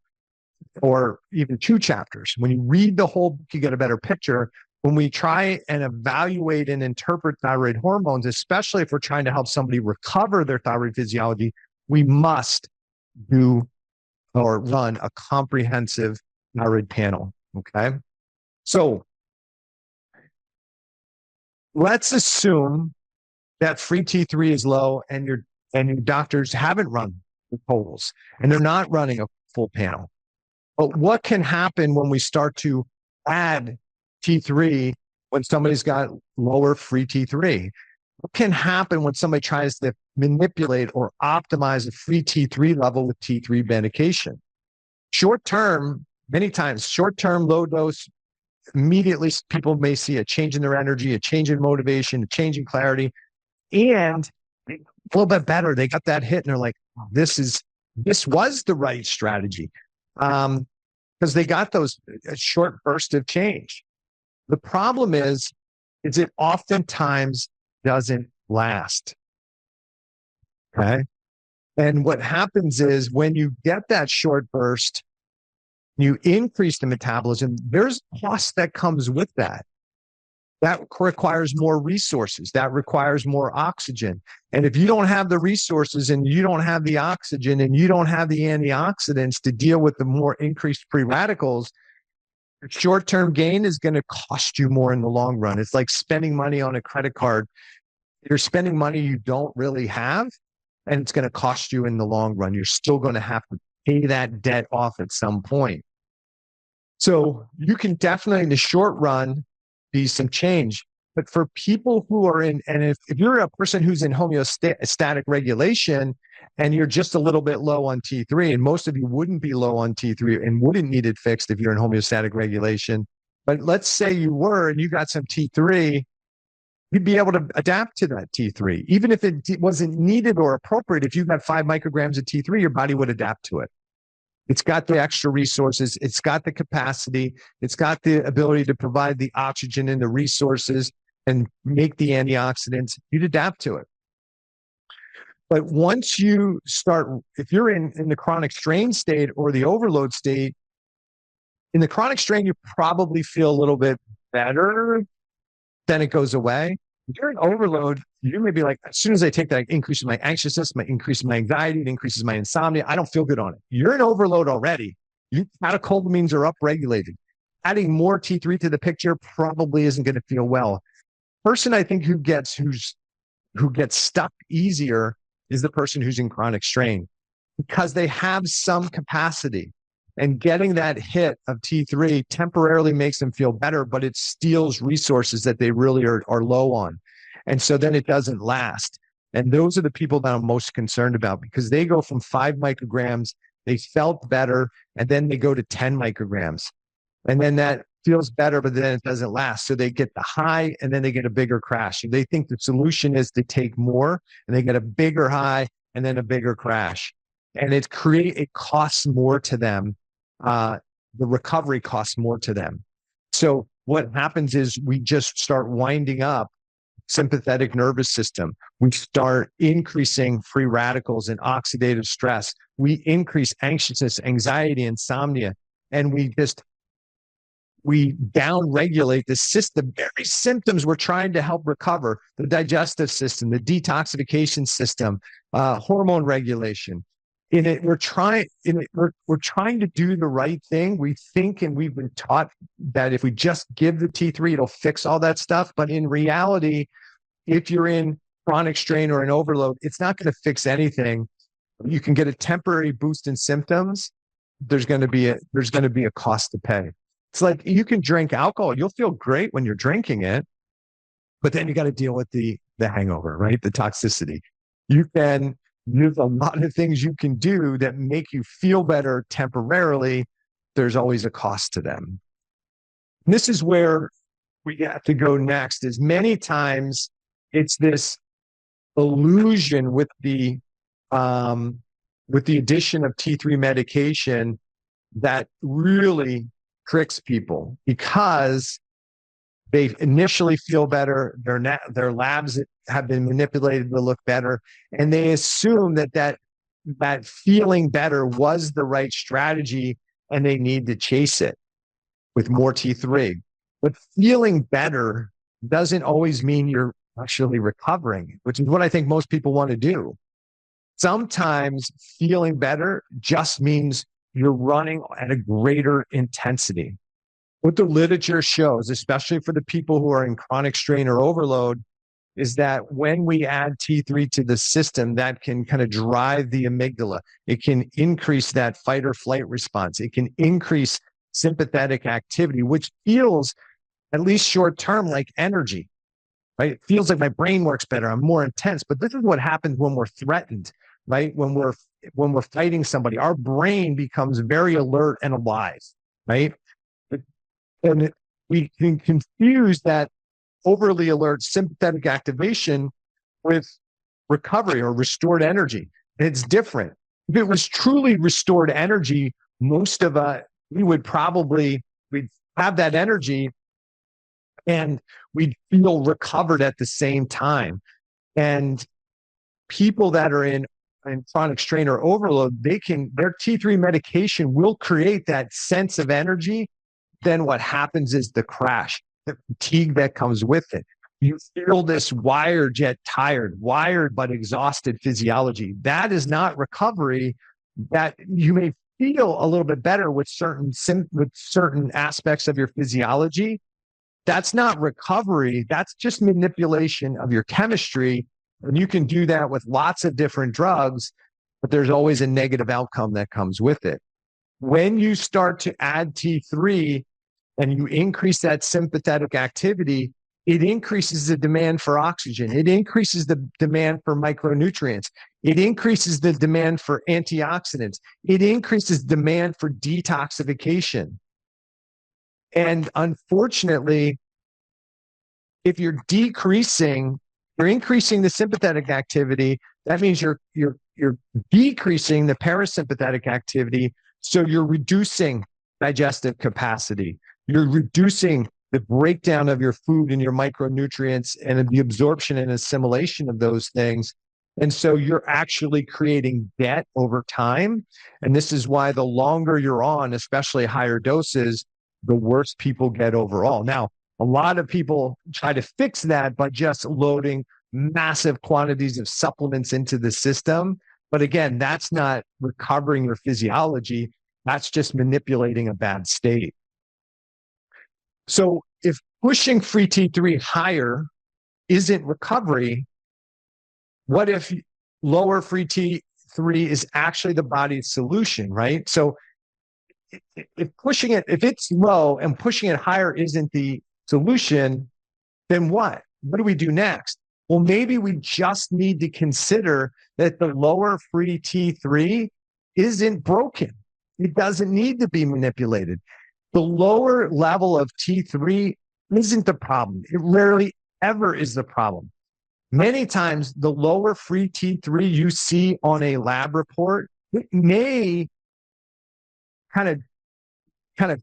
or even 2 chapters. When you read the whole book, you get a better picture. When we try and evaluate and interpret thyroid hormones, especially if we're trying to help somebody recover their thyroid physiology, we must do or run a comprehensive thyroid panel. Okay. So let's assume that free T3 is low and your doctors haven't run the totals and they're not running a full panel. But what can happen when we start to add T3 when somebody's got lower free T3? What can happen when somebody tries to manipulate or optimize a free T3 level with T3 medication? Short term, many times, short term, low dose, immediately people may see a change in their energy, a change in motivation, a change in clarity, and a little bit better. They got that hit and they're like, this was the right strategy. Because they got those short bursts of change. The problem is it oftentimes doesn't last. Okay. And what happens is when you get that short burst, you increase the metabolism, there's cost that comes with that. That requires more resources. That requires more oxygen. And if you don't have the resources and you don't have the oxygen and you don't have the antioxidants to deal with the more increased free radicals, short-term gain is going to cost you more in the long run. It's like spending money on a credit card. You're spending money you don't really have, and it's going to cost you in the long run. You're still going to have to pay that debt off at some point. So you can definitely, in the short run, be some change. But for people who are in, and if you're a person who's in homeostatic regulation and you're just a little bit low on T3, and most of you wouldn't be low on T3 and wouldn't need it fixed if you're in homeostatic regulation, but let's say you were and you got some T3, you'd be able to adapt to that T3. Even if it wasn't needed or appropriate, if you got 5 micrograms of T3, your body would adapt to it. It's got the extra resources. It's got the capacity. It's got the ability to provide the oxygen and the resources and make the antioxidants. You'd adapt to it. But once you start, if you're in the chronic strain state or the overload state, in the chronic strain, you probably feel a little bit better. Then it goes away. If you're in overload, you may be like, as soon as I take that, it increases my anxiousness, it increases my anxiety, it increases my insomnia. I don't feel good on it. You're in overload already. Your catecholamines are upregulated. Adding more T3 to the picture probably isn't going to feel well. Person I think who gets stuck easier is the person who's in chronic strain, because they have some capacity. And getting that hit of T3 temporarily makes them feel better, but it steals resources that they really are low on. And so then it doesn't last. And those are the people that I'm most concerned about, because they go from 5 micrograms, they felt better, and then they go to 10 micrograms. And then that feels better, but then it doesn't last. So they get the high and then they get a bigger crash. They think the solution is to take more and they get a bigger high and then a bigger crash. And it costs more to them. The recovery costs more to them. So what happens is we just start winding up sympathetic nervous system. We start increasing free radicals and oxidative stress. We increase anxiousness, anxiety, insomnia, and we down-regulate the system, very symptoms we're trying to help recover: the digestive system, the detoxification system, hormone regulation. We're trying to do the right thing. We think, and we've been taught that if we just give the T3, it'll fix all that stuff. But in reality, if you're in chronic strain or an overload, it's not going to fix anything. You can get a temporary boost in symptoms. There's going to be a cost to pay. It's like you can drink alcohol. You'll feel great when you're drinking it, but then you got to deal with the hangover, right? The toxicity. There's a lot of things you can do that make you feel better temporarily. There's always a cost to them. And this is where we have to go next, is many times it's this illusion with the addition of T3 medication that really tricks people, because they initially feel better. Their labs have been manipulated to look better, and they assume that feeling better was the right strategy, and they need to chase it with more T3. But feeling better doesn't always mean you're actually recovering, which is what I think most people want to do. Sometimes feeling better just means you're running at a greater intensity. What the literature shows, especially for the people who are in chronic strain or overload, is that when we add T3 to the system, that can kind of drive the amygdala. It can increase that fight or flight response. It can increase sympathetic activity, which feels, at least short term, like energy, right? It feels like my brain works better. I'm more intense. But this is what happens when we're threatened, right? When we're fighting somebody, our brain becomes very alert and alive, right? And we can confuse that overly alert sympathetic activation with recovery or restored energy. And it's different. If it was truly restored energy, most of us, we'd have that energy and we'd feel recovered at the same time. And people that are in chronic strain or overload, their T3 medication will create that sense of energy. Then what happens is the crash, the fatigue that comes with it. You feel this wired yet tired, wired but exhausted physiology. That is not recovery. That you may feel a little bit better with certain aspects of your physiology. That's not recovery. That's just manipulation of your chemistry. And you can do that with lots of different drugs, but there's always a negative outcome that comes with it. When you start to add T3 and you increase that sympathetic activity, it increases the demand for oxygen. It increases the demand for micronutrients. It increases the demand for antioxidants. It increases demand for detoxification. And unfortunately, if you're increasing the sympathetic activity, that means you're decreasing the parasympathetic activity. So you're reducing digestive capacity. You're reducing the breakdown of your food and your micronutrients and the absorption and assimilation of those things. And so you're actually creating debt over time. And this is why the longer you're on, especially higher doses, the worse people get overall. Now, a lot of people try to fix that by just loading massive quantities of supplements into the system. But again, that's not recovering your physiology. That's just manipulating a bad state. So if pushing free T3 higher isn't recovery, what if lower free T3 is actually the body's solution, right? So if it's low and pushing it higher isn't the solution, then what? What do we do next? Well, maybe we just need to consider that the lower free T3 isn't broken. It doesn't need to be manipulated. The lower level of T3 isn't the problem. It rarely ever is the problem. Many times, the lower free T3 you see on a lab report, it may kind of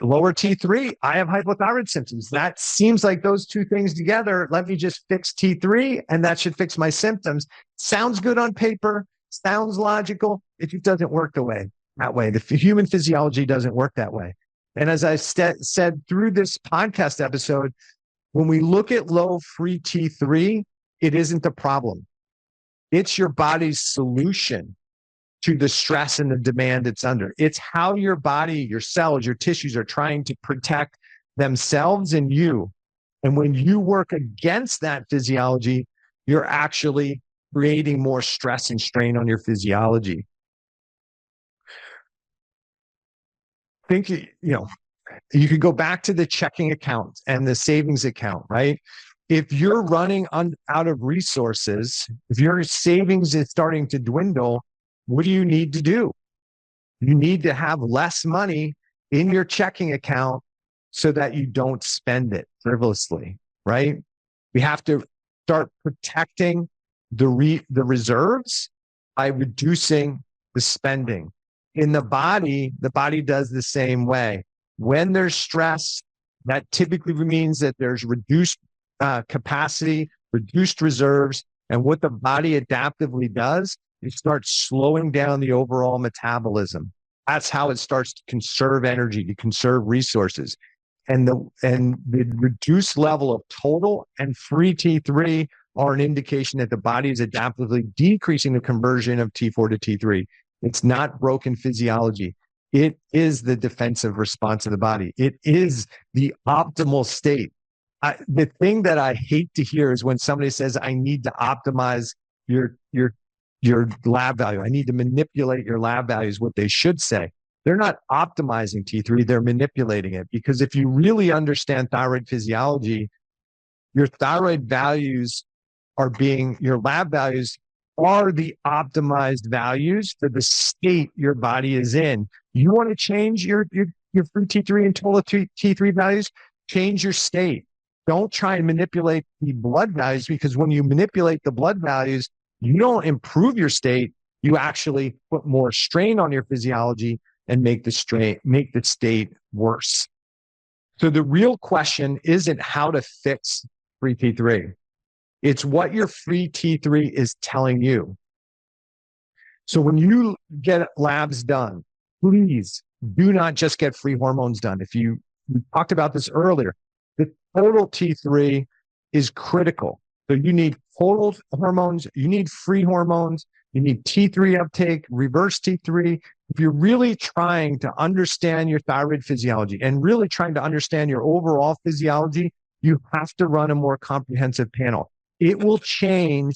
lower T3. I have hypothyroid symptoms. That seems like those two things together. Let me just fix T3 and that should fix my symptoms. Sounds good on paper, sounds logical. It just doesn't work that way. The human physiology doesn't work that way. And as I said through this podcast episode, when we look at low free T3, it isn't the problem. It's your body's solution to the stress and the demand it's under. It's how your body, your cells, your tissues are trying to protect themselves and you. And when you work against that physiology, you're actually creating more stress and strain on your physiology. Think, you could go back to the checking account and the savings account, right? If you're running out of resources, if your savings is starting to dwindle, what do you need to do? You need to have less money in your checking account so that you don't spend it frivolously, right? We have to start protecting the reserves by reducing the spending. In the body does the same way. When there's stress, that typically means that there's reduced capacity, reduced reserves, and what the body adaptively does, it starts slowing down the overall metabolism. That's how it starts to conserve energy, to conserve resources. And the reduced level of total and free T3 are an indication that the body is adaptively decreasing the conversion of T4 to T3. It's not broken physiology. It is the defensive response of the body. It is the optimal state. The thing that I hate to hear is when somebody says, I need to optimize your lab value. I need to manipulate your lab values, what they should say. They're not optimizing T3, they're manipulating it. Because if you really understand thyroid physiology, your thyroid values your lab values are the optimized values for the state your body is in. You want to change your free T3 and total T3 values? Change your state. Don't try and manipulate the blood values, because when you manipulate the blood values, you don't improve your state. You actually put more strain on your physiology and make the state worse. So the real question isn't how to fix free T3. It's what your free T3 is telling you. So when you get labs done, please do not just get free hormones done. We talked about this earlier, the total T3 is critical. So you need total hormones, you need free hormones, you need T3 uptake, reverse T3. If you're really trying to understand your thyroid physiology and really trying to understand your overall physiology, you have to run a more comprehensive panel. It will change.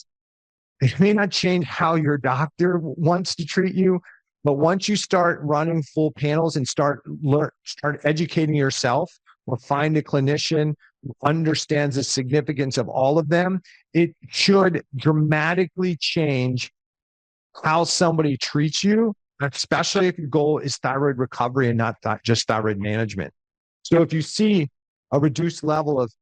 It may not change how your doctor wants to treat you, but once you start running full panels and start educating yourself, or find a clinician who understands the significance of all of them, it should dramatically change how somebody treats you, especially if your goal is thyroid recovery and not just thyroid management. So if you see a reduced level of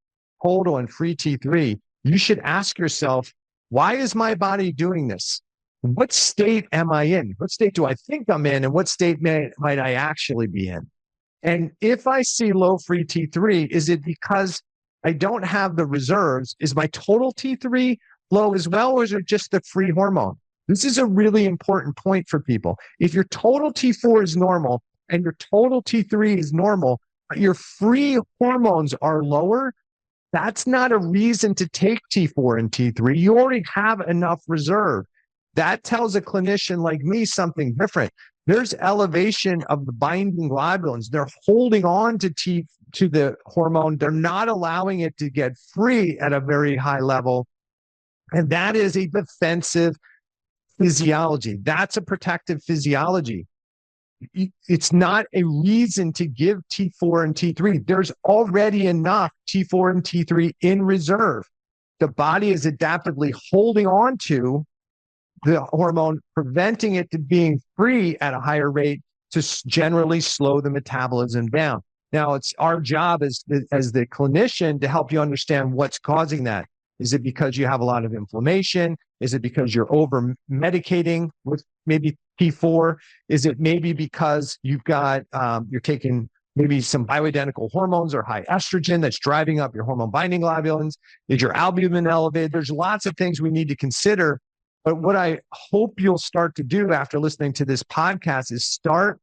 total and free T3, you should ask yourself, why is my body doing this? What state am I in? What state do I think I'm in? And what state might I actually be in? And if I see low free T3, is it because I don't have the reserves? Is my total T3 low as well, or is it just the free hormone? This is a really important point for people. If your total T4 is normal and your total T3 is normal, but your free hormones are lower, that's not a reason to take T4 and T3. You already have enough reserve. That tells a clinician like me something different. There's elevation of the binding globulins. They're holding on to the hormone. They're not allowing it to get free at a very high level. And that is a defensive physiology. That's a protective physiology. It's not a reason to give T4 and T3. There's already enough T4 and T3 in reserve. The body is adaptively holding on to the hormone, preventing it to being free at a higher rate to generally slow the metabolism down. Now, it's our job as the clinician to help you understand what's causing that. Is it because you have a lot of inflammation? Is it because you're over medicating with maybe T4? Is it maybe because you're taking maybe some bioidentical hormones or high estrogen that's driving up your hormone binding globulins? Is your albumin elevated? There's lots of things we need to consider. But what I hope you'll start to do after listening to this podcast is start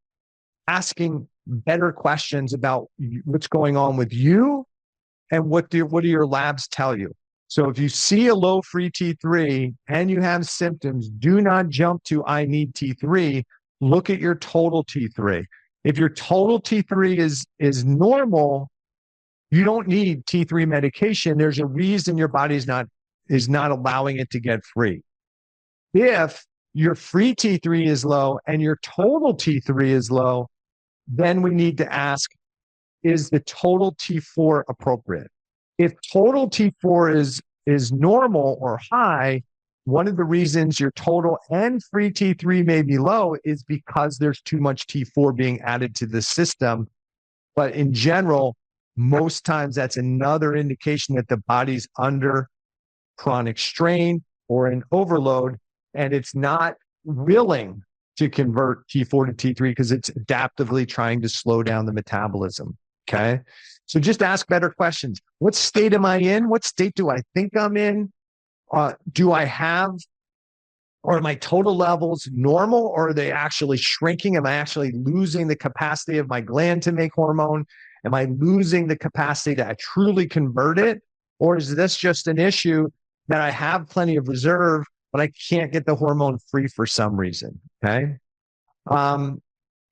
asking better questions about what's going on with you and what do your labs tell you. So if you see a low free T3 and you have symptoms, do not jump to I need T3. Look at your total T3. If your total T3 is normal, you don't need T3 medication. There's a reason your body is not allowing it to get free. If your free T3 is low and your total T3 is low, then we need to ask, is the total T4 appropriate? If total T4 is normal or high, one of the reasons your total and free T3 may be low is because there's too much T4 being added to the system. But in general, most times that's another indication that the body's under chronic strain or an overload, and it's not willing to convert T4 to T3 because it's adaptively trying to slow down the metabolism. Okay. So just ask better questions. What state am I in? What state do I think I'm in? Do I have Or are my total levels normal, or are they actually shrinking? Am I actually losing the capacity of my gland to make hormone? Am I losing the capacity to truly convert it? Or is this just an issue that I have plenty of reserve, but I can't get the hormone free for some reason? Okay.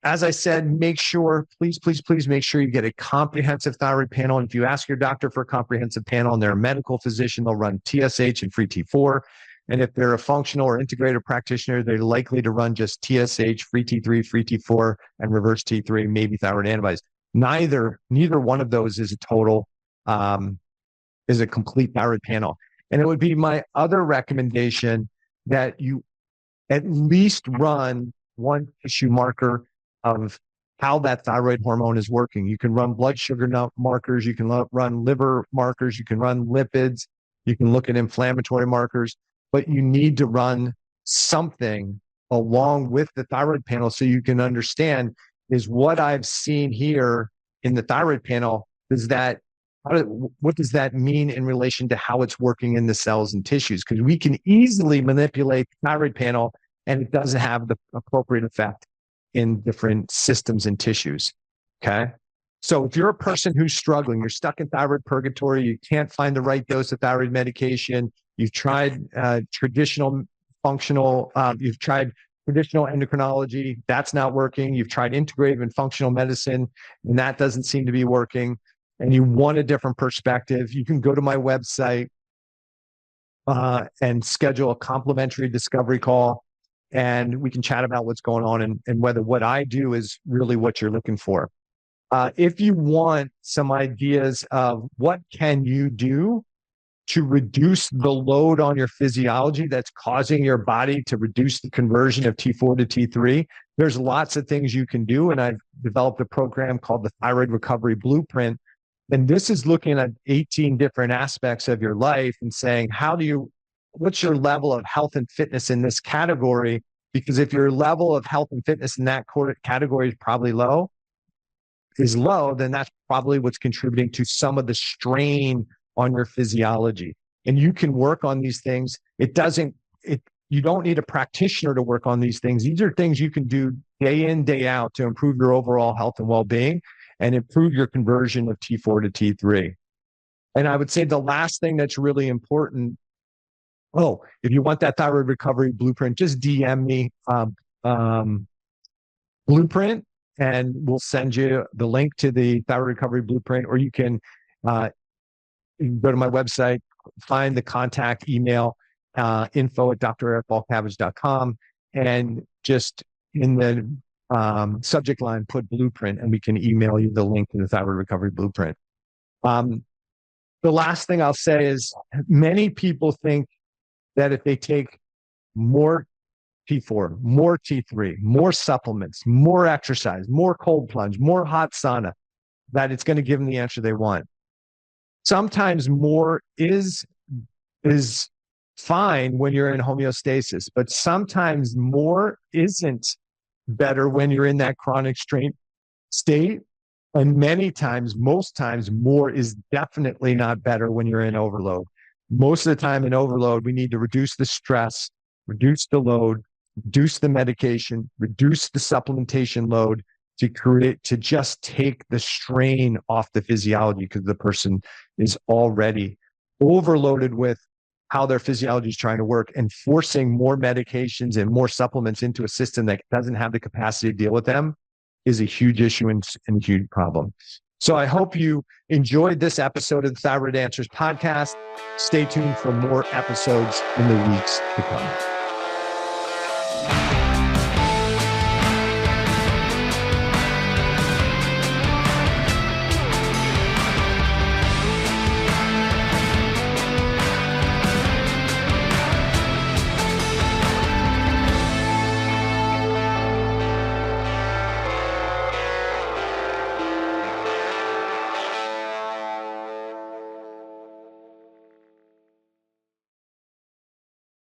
As I said, make sure, please make sure you get a comprehensive thyroid panel. And if you ask your doctor for a comprehensive panel and they're a medical physician, they'll run TSH and free T4. And if they're a functional or integrative practitioner, they're likely to run just TSH, free T3, free T4, and reverse T3, maybe thyroid antibodies. Neither one of those is a total, is a complete thyroid panel. And it would be my other recommendation that you at least run one tissue marker of how that thyroid hormone is working. You can run blood sugar markers, you can run liver markers, you can run lipids, you can look at inflammatory markers, but you need to run something along with the thyroid panel so you can understand, is what I've seen here in the thyroid panel, what does that mean in relation to how it's working in the cells and tissues? Because we can easily manipulate the thyroid panel and it doesn't have the appropriate effect in different systems and tissues. Okay. So if you're a person who's struggling, you're stuck in thyroid purgatory, you can't find the right dose of thyroid medication, you've tried traditional endocrinology, that's not working. You've tried integrative and functional medicine, and that doesn't seem to be working. And you want a different perspective, you can go to my website and schedule a complimentary discovery call, and we can chat about what's going on and whether what I do is really what you're looking for. If you want some ideas of what can you do to reduce the load on your physiology that's causing your body to reduce the conversion of T4 to T3, there's lots of things you can do. And I've developed a program called the Thyroid Recovery Blueprint. And this is looking at 18 different aspects of your life and saying, what's your level of health and fitness in this category? Because if your level of health and fitness in that category is probably low, then that's probably what's contributing to some of the strain on your physiology. And you can work on these things. You don't need a practitioner to work on these things. These are things you can do day in, day out to improve your overall health and well-being and improve your conversion of T4 to T3. And I would say the last thing that's really important, if you want that thyroid recovery blueprint, just DM me blueprint, and we'll send you the link to the thyroid recovery blueprint, or you can go to my website, find the contact email, info@drericbalcavage.com, and just in the subject line, put blueprint, and we can email you the link to the thyroid recovery blueprint. The last thing I'll say is many people think that if they take more T4, more T3, more supplements, more exercise, more cold plunge, more hot sauna, that it's going to give them the answer they want. Sometimes more is fine when you're in homeostasis, but sometimes more isn't better when you're in that chronic strain state. And many times, most times, more is definitely not better when you're in overload. Most of the time in overload, we need to reduce the stress, reduce the load, reduce the medication, reduce the supplementation load to just take the strain off the physiology, because the person is already overloaded with how their physiology is trying to work, and forcing more medications and more supplements into a system that doesn't have the capacity to deal with them is a huge issue and a huge problem. So I hope you enjoyed this episode of the Thyroid Answers podcast. Stay tuned for more episodes in the weeks to come.